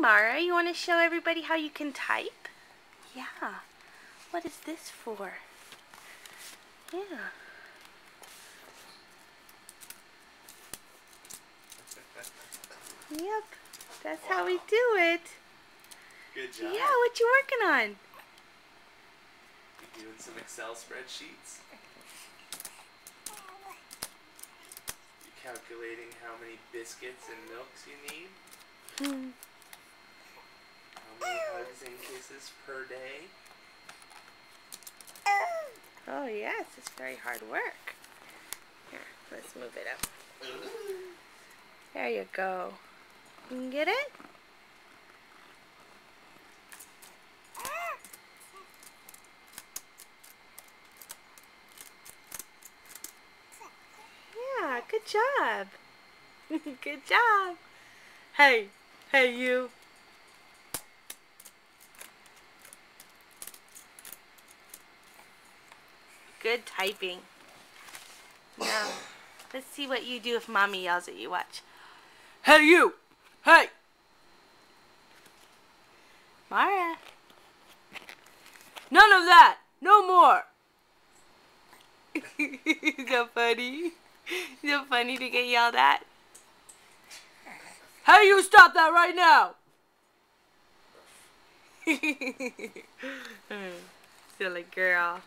Mara, you want to show everybody how you can type? Yeah. What is this for? Yeah. Yep. That's how we do it. Good job. Yeah, what you working on? You doing some Excel spreadsheets? You calculating how many biscuits and milks you need? How many hugs and kisses per day? Oh yes, it's very hard work. Here, let's move it up. There you go. You can get it? Yeah, good job. Good job. Hey, you. Good typing. Now, let's see what you do if Mommy yells at you. Watch. Hey, you. Hey. Mara. None of that. No more. So funny. So funny to get yelled at. Hey, you stop that right now. Silly girl.